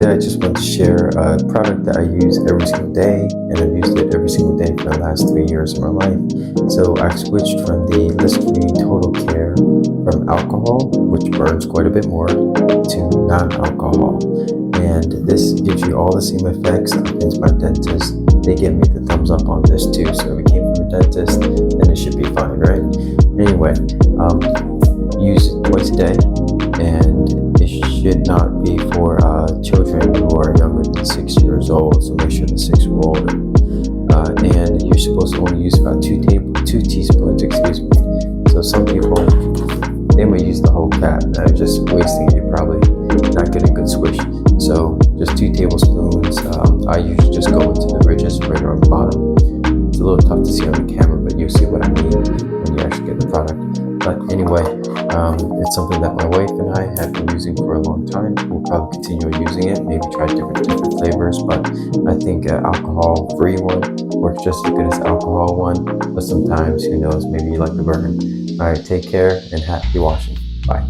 I just want to share a product that I use every single day, and I've used it every single day for the last 3 years of my life. So I've switched from the Listerine Total Care from alcohol, which burns quite a bit more, to non-alcohol. And this gives you all the same effects. I've been to my dentist. They gave me the thumbs up on this too. So if it came from a dentist, then it should be fine, right? Anyway, use it twice a day, and it should not be for children who are younger than 6 years old, so make sure the 6 or older. And you're supposed to only use about 2 teaspoons, So some people, they may use the whole cap. Now you're just wasting it. You're probably not getting a good swish. So just 2 tablespoons. I usually just go into the ridges right on the bottom. It's a little tough to see on the camera, but you'll see what I mean when you actually get the product. But anyway, it's something that my wife and I have been using for a long time. We'll probably continue using it, maybe try different flavors, but I think alcohol-free one works just as good as alcohol one, but sometimes, who knows, maybe you like the burn. All right, take care and happy washing. Bye.